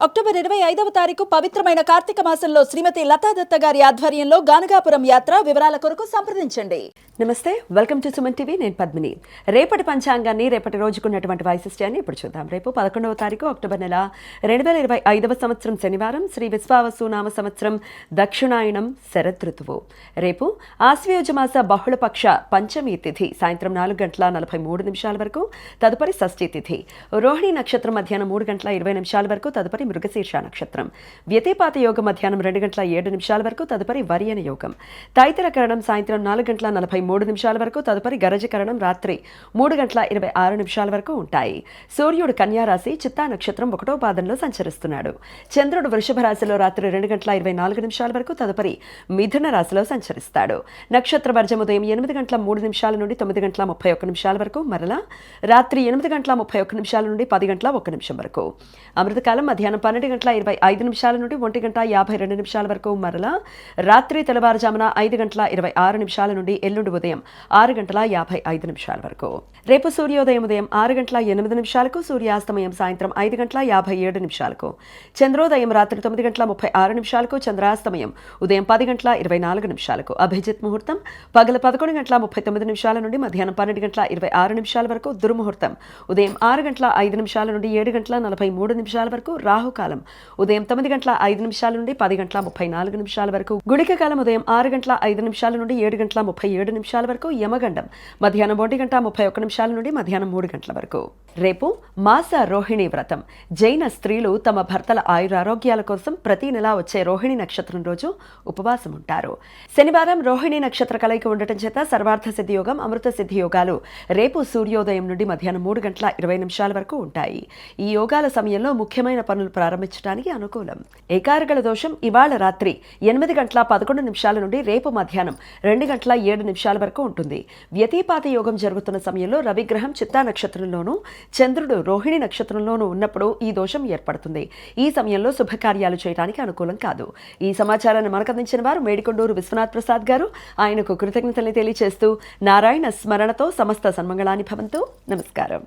October 25వ తారీఖు పవిత్రమైన కార్తీక మాసంలో శ్రీమతి లతాదత్త గారి ఆధ్వర్యంలో గానగాపురం యాత్ర వివరాల కొరకు సంప్రదించండి. నమస్తే, వెల్కమ్ టు సుమన్ టీవీ. నేను పద్మిని. రేపటి పంచాంగాన్ని, రేపటి రోజుకున్నటువంటి వైశిష్ట్యాన్ని ఇప్పుడు చూద్దాం. రేపు 11వ తారీఖు అక్టోబర్ నెల 2025వ సంవత్సరం శనివారం, శ్రీ విశ్వావసు నామ సంవత్సరం దక్షిణాయనం శరదృతువు. రేపు ఆశ్వయుజ మాస బహుళపక్ష పంచమి తిథి సాయంత్రం 4:43 వరకు, తదుపరి షష్ఠి తిథి. రోహిణి నక్షత్రం మధ్యాహ్నం 3:20 వరకు, తదుపరి మృగశీర్ష నక్షత్రం. వ్యతిపాత యోగం మధ్యాహ్నం 2:07 వరకు, తదుపరి వర్యన యోగం. తైతర కరణం సాయంత్రం 4:43 వరకు, తదుపరి గరజకరణం రాత్రి 3:26 వరకు ఉంటాయి. సూర్యుడు కన్యా రాశి చిత్తా నక్షత్రం 1వ పాదంలో సంచరిస్తున్నాడు. చంద్రుడు వృషభ రాశిలో రాత్రి 2:24 వరకు, తదుపరి మిథున రాశిలో సంచరిస్తాడు. నక్షత్ర వర్జం ఉదయం 8:03 నుండి 9:31 వరకు, మరలా రాత్రి 8:31 నుండి 10:01 వరకు. అమృతకాలం మధ్యాహ్నం 12:25 నుండి 1:52 వరకు, మరలా రాత్రి తెల్లవారుజామున 5:26 నుండి ఎల్లుండి ఉదయం 6:55 వరకు. రేపు సూర్యోదయం ఉదయం 6:08, సూర్యాస్తమయం సాయంత్రం 5:57, చంద్రోదయం రాత్రి 9:36, చంద్రాస్తమయం ఉదయం 10:24. అభిజిత్ ముహూర్తం పగలు 11:39 నుండి మధ్యాహ్నం 12:26 వరకు, దుర్ముహూర్తం ఉదయం 6:05 నుండి 7:43 వరకు, రాహుకాలం ఉదయం 9:05 నుండి 10:34 వరకు, గుళిక కాలం ఉదయం 6:05 నుండి 7:37 వరకు, యమగండం మధ్యాహ్నం 1:31 నుండి మధ్యాహ్నం 3 వరకు. రేపు మాస రోహిణి వ్రతం. జైన స్త్రీలు తమ భర్తల ఆయురారోగ్యాల కోసం ప్రతి నెల వచ్చే రోహిణి నక్షత్రం రోజు ఉపవాసం ఉంటారు. శనివారం రోహిణి నక్షత్ర కలయిక ఉండటం చేత సర్వార్థ సిద్ధి యోగం, అమృత సిద్ధి యోగాలు రేపు సూర్యోదయం నుండి మధ్యాహ్నం 3:20 వరకు ఉంటాయి. ఈ యోగాల సమయంలో ముఖ్యమైన పనులు ప్రారంభించడానికి అనుకూలం. ఏకార్గళ దోషం ఇవాళ రాత్రి 8:11 నుండి రేపు మధ్యాహ్నం 2:07 వరకు ఉంటుంది. వ్యతిపాత యోగం జరుగుతున్న సమయంలో రవిగ్రహం చిత్తా నక్షత్రంలోనూ, చంద్రుడు రోహిణి నక్షత్రంలోనూ ఉన్నప్పుడు ఈ దోషం ఏర్పడుతుంది. ఈ సమయంలో శుభకార్యాలు చేయడానికి అనుకూలం కాదు. ఈ సమాచారాన్ని మనకు అందించిన వారు మేడికొండూరు విశ్వనాథ్ ప్రసాద్ గారు. ఆయనకు కృతజ్ఞతలు తెలియజేస్తూ నారాయణ స్మరణతో సమస్త సన్మంగళాని భవంతు. నమస్కారం.